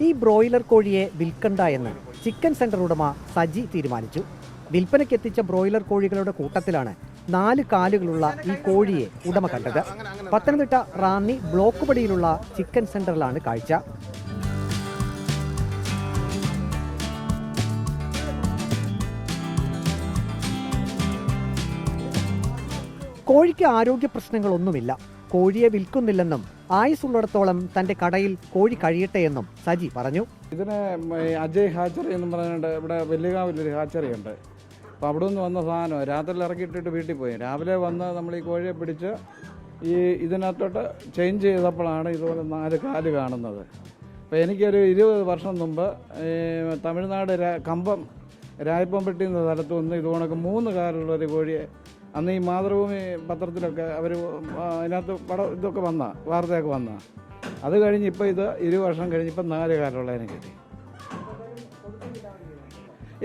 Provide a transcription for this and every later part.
ഈ ബ്രോയിലർ കോഴിയെ വിൽക്കണ്ട എന്ന് ചിക്കൻ സെന്റർ ഉടമ സജി തീരുമാനിച്ചു. വിൽപ്പനയ്ക്കെത്തിച്ച ബ്രോയിലർ കോഴികളുടെ കൂട്ടത്തിലാണ് 4 കാലുകളുള്ള ഈ കോഴിയെ ഉടമ കണ്ടത്. പത്തനംതിട്ട റാന്നി ബ്ലോക്ക് പടിയിലുള്ള ചിക്കൻ സെന്ററിലാണ് കാഴ്ച. കോഴിക്ക് ആരോഗ്യ പ്രശ്നങ്ങളൊന്നുമില്ല. കോഴിയെ വിൽക്കുന്നില്ലെന്നും ആയുസുള്ളിടത്തോളം തന്റെ കടയിൽ കോഴി കഴിയട്ടെ എന്നും സജി പറഞ്ഞു. ഇതിന് അജയ് ഹാച്ചറി എന്ന് പറഞ്ഞിട്ട് ഇവിടെ വെല്ലുകാവിലൊരു ഹാച്ചറി ഉണ്ട്. അപ്പോൾ അവിടെ നിന്ന് വന്ന സാധനം രാത്രി ഇറക്കിയിട്ടിട്ട് വീട്ടിൽ പോയി. രാവിലെ വന്ന് നമ്മൾ ഈ കോഴിയെ പിടിച്ച് ഇതിനകത്തോട്ട് ചേഞ്ച് ചെയ്തപ്പോഴാണ് ഇതുപോലെ 4 കാല് കാണുന്നത്. അപ്പോൾ എനിക്കൊരു 20 വർഷം മുമ്പ് തമിഴ്നാട് കമ്പം രായപ്പംപെട്ടി എന്ന സ്ഥലത്ത് നിന്ന് ഇതുകൊണ്ടൊക്കെ 3 കാലുള്ളൊരു കോഴിയെ അന്ന് ഈ മാതൃഭൂമി പത്രത്തിലൊക്കെ അവർ അതിനകത്ത് ഇതൊക്കെ വാർത്തയൊക്കെ വന്ന. അത് കഴിഞ്ഞ് ഇപ്പോൾ ഇത് 20 വർഷം കഴിഞ്ഞിപ്പോൾ 4 കാലുള്ളതിനെ കിട്ടി.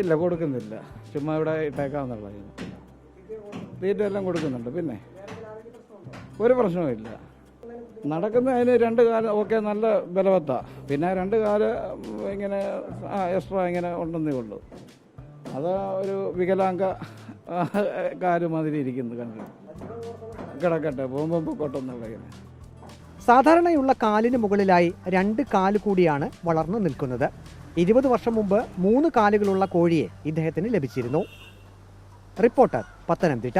ഇല്ല, കൊടുക്കുന്നില്ല. ചുമ്മാ ഇവിടെ ഇട്ടേക്കാവുന്നുള്ളത്. തീറ്റ എല്ലാം കൊടുക്കുന്നുണ്ട്. പിന്നെ ഒരു പ്രശ്നവുമില്ല. നടക്കുന്നതിന് 2 കാല് ഒക്കെ നല്ല ബലവത്താണ്. പിന്നെ 2 കാല് ഇങ്ങനെ എക്സ്ട്രാ ഇങ്ങനെ ഉണ്ടെന്നേ ഉള്ളൂ. അത് ഒരു വികലാംഗ കാല് മാതിരി ഇരിക്കുന്നു. കണ്ടു കിടക്കട്ടെ, പോകുമ്പോൾ പൊക്കോട്ടെന്നുള്ള. സാധാരണയുള്ള കാലിന് മുകളിലായി 2 കാല് കൂടിയാണ് വളർന്നു നിൽക്കുന്നത്. 20 വർഷം മുമ്പ് 3 കാലുകളുള്ള കോഴിയെ ഇദ്ദേഹത്തിന് ലഭിച്ചിരുന്നു. റിപ്പോർട്ടർ, പത്തനംതിട്ട.